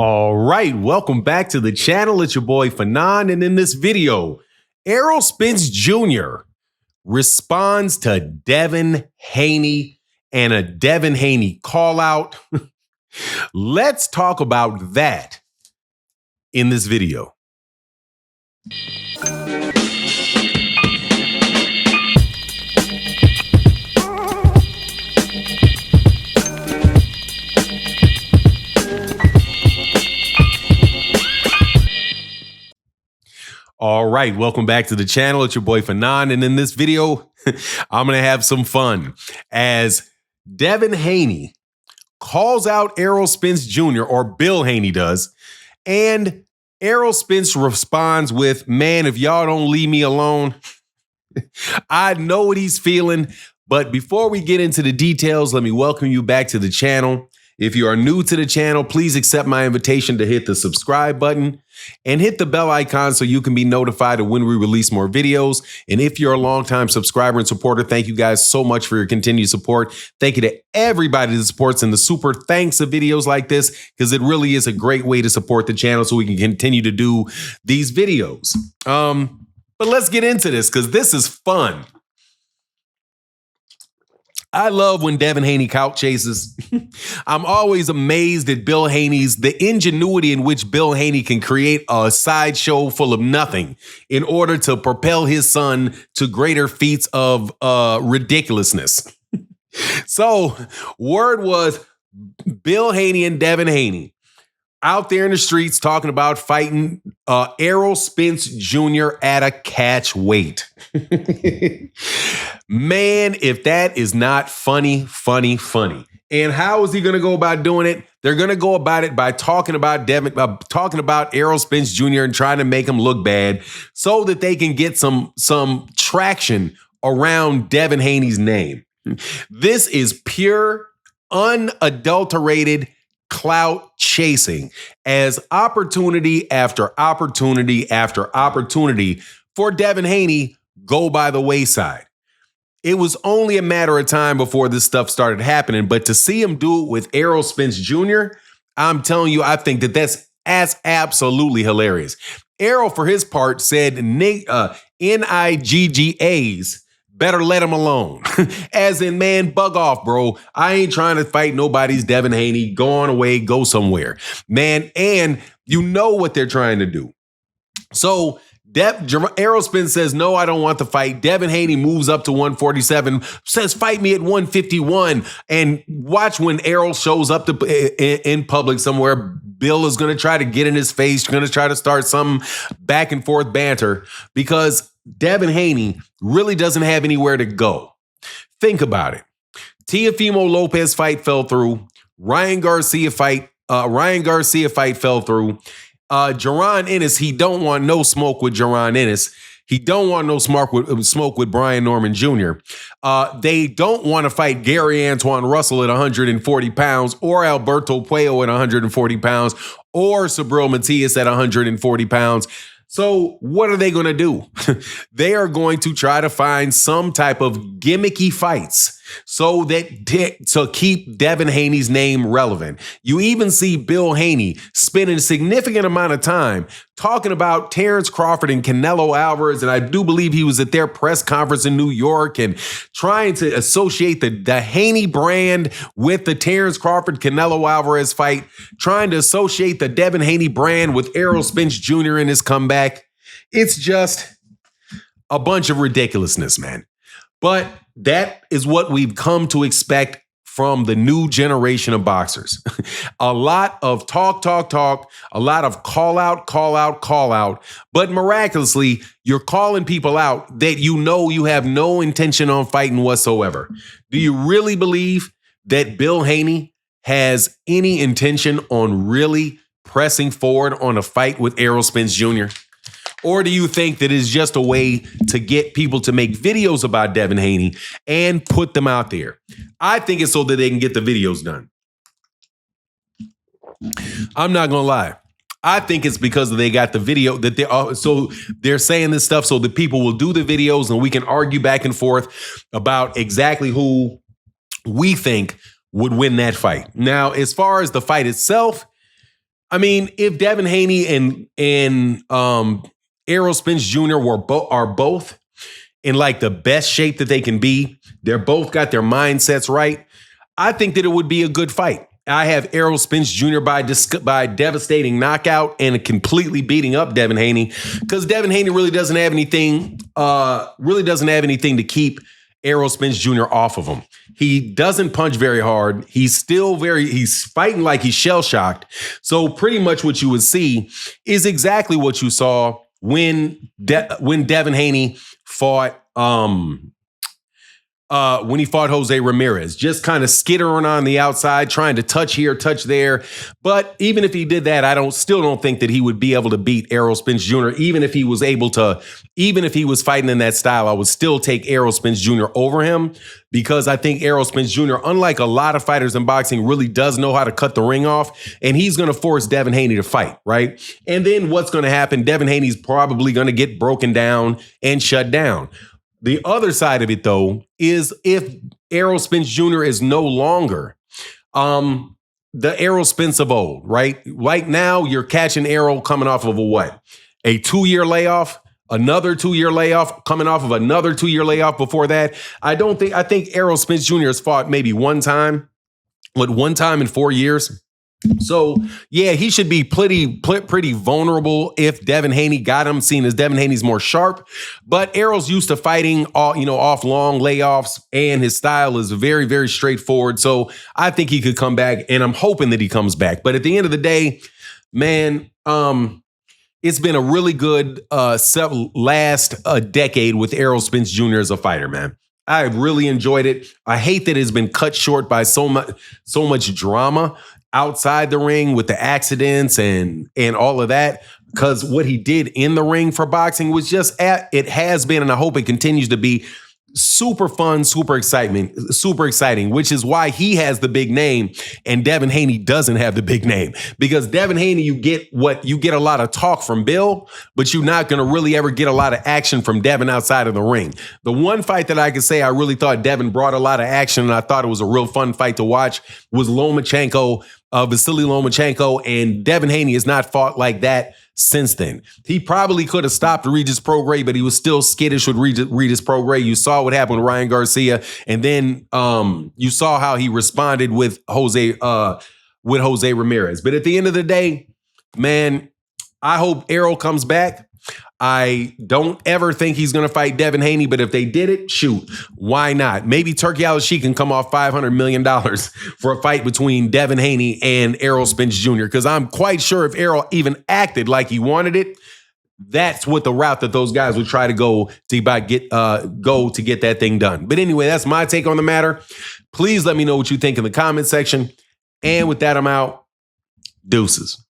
All right, welcome back to the channel. It's your boy Fanon, and in this video, Errol Spence Jr. responds to Devin Haney and a Devin Haney call out. Let's talk about that in this video. All right, welcome back to the channel. It's your boy Fanon, and in this video, I'm going to have some fun as Devin Haney calls out Errol Spence Jr., or Bill Haney does, and Errol Spence responds with, "Man, if y'all don't leave me alone." I know what he's feeling, but before we get into the details, let me welcome you back to the channel. If you are new to the channel, please accept my invitation to hit the subscribe button and hit the bell icon so you can be notified of when we release more videos. And if you're a longtime subscriber and supporter, thank you guys so much for your continued support. Thank you to everybody that supports in the super thanks of videos like this, because it really is a great way to support the channel so we can continue to do these videos. But let's get into this because this is fun. I love when Devin Haney couch chases. I'm always amazed at the ingenuity in which Bill Haney can create a sideshow full of nothing in order to propel his son to greater feats of ridiculousness. So word was Bill Haney and Devin Haney out there in the streets talking about fighting Errol Spence Jr. at a catch weight. Man, if that is not funny, funny, funny. And how is he going to go about doing it? They're going to go about it by talking about Errol Spence Jr. and trying to make him look bad so that they can get some traction around Devin Haney's name. This is pure, unadulterated clout chasing as opportunity after opportunity after opportunity for Devin Haney go by the wayside. It was only a matter of time before this stuff started happening, but to see him do it with Errol Spence Jr., I'm telling you, I think that that's absolutely hilarious. Errol, for his part, said Niggas better let him alone. As in, man, bug off, bro. I ain't trying to fight nobody's Devin Haney. Go on away, go somewhere. Man, and you know what they're trying to do. So Errol Spence says, "No, I don't want the fight." Devin Haney moves up to 147, says, "Fight me at 151. And watch when Errol shows up in public somewhere, Bill is going to try to get in his face, going to try to start some back and forth banter because Devin Haney really doesn't have anywhere to go. Think about it. Teofimo Lopez fight fell through. Ryan Garcia fight fell through. Jaron Ennis, he don't want no smoke with Jaron Ennis. He don't want no smoke with Brian Norman Jr. They don't want to fight Gary Antoine Russell at 140 pounds or Alberto Puello at 140 pounds or Subriel Matias at 140 pounds. So what are they going to do? They are going to try to find some type of gimmicky fights so that to keep Devin Haney's name relevant. You even see Bill Haney spending a significant amount of time talking about Terrence Crawford and Canelo Alvarez, and I do believe he was at their press conference in New York and trying to associate the Haney brand with the Terrence Crawford Canelo Alvarez fight, trying to associate the Devin Haney brand with Errol Spence Jr. in his comeback. It's just a bunch of ridiculousness, man. But that is what we've come to expect from the new generation of boxers. A lot of talk, a lot of call out. But miraculously, you're calling people out that you know you have no intention on fighting whatsoever. Do you really believe that Bill Haney has any intention on really pressing forward on a fight with Errol Spence Jr.? Or do you think that it's just a way to get people to make videos about Devin Haney and put them out there? I think it's so that they can get the videos done. I'm not going to lie. I think it's because they got the video that they're saying this stuff so that people will do the videos and we can argue back and forth about exactly who we think would win that fight. Now, as far as the fight itself, I mean, if Devin Haney and Errol Spence Jr. are both in like the best shape that they can be, they're both got their mindsets right, I think that it would be a good fight. I have Errol Spence Jr. by devastating knockout and completely beating up Devin Haney, because Devin Haney really doesn't have anything to keep Errol Spence Jr. off of him. He doesn't punch very hard. He's fighting like he's shell shocked. So pretty much what you would see is exactly what you saw when Devin Haney fought when he fought Jose Ramirez, just kind of skittering on the outside, trying to touch here, touch there. But even if he did that, still don't think that he would be able to beat Errol Spence Jr. Even if he was fighting in that style, I would still take Errol Spence Jr. over him, because I think Errol Spence Jr., unlike a lot of fighters in boxing, really does know how to cut the ring off, and he's going to force Devin Haney to fight, right? And then what's going to happen? Devin Haney's probably going to get broken down and shut down. The other side of it, though, is if Errol Spence Jr. is no longer the Errol Spence of old, right? Right now, you're catching Errol coming off of a 2-year layoff, another 2-year layoff, coming off of another 2-year layoff before that. I think Errol Spence Jr. has fought maybe one time in 4 years. So, yeah, he should be pretty vulnerable if Devin Haney got him, seeing as Devin Haney's more sharp. But Errol's used to fighting off long layoffs, and his style is very, very straightforward. So I think he could come back, and I'm hoping that he comes back. But at the end of the day, man, it's been a really good last decade with Errol Spence Jr. as a fighter, man. I really enjoyed it. I hate that it's been cut short by so much drama outside the ring with the accidents and all of that, because what he did in the ring for boxing was it has been, and I hope it continues to be, super fun, super exciting, which is why he has the big name and Devin Haney doesn't have the big name. Because Devin Haney, you get a lot of talk from Bill, but you're not going to really ever get a lot of action from Devin outside of the ring. The one fight that I could say I really thought Devin brought a lot of action, and I thought it was a real fun fight to watch, was Vasily Lomachenko, and Devin Haney has not fought like that since then. He probably could have stopped Regis Prograis, but he was still skittish with Regis Prograis. You saw what happened with Ryan Garcia, and then you saw how he responded with Jose Ramirez. But at the end of the day, man, I hope Errol comes back. I don't ever think he's going to fight Devin Haney, but if they did it, shoot, why not? Maybe Turki Al-Sheikh can come off $500 million for a fight between Devin Haney and Errol Spence Jr., because I'm quite sure if Errol even acted like he wanted it, that's what the route that those guys would try to go to get that thing done. But anyway, that's my take on the matter. Please let me know what you think in the comment section. And with that, I'm out. Deuces.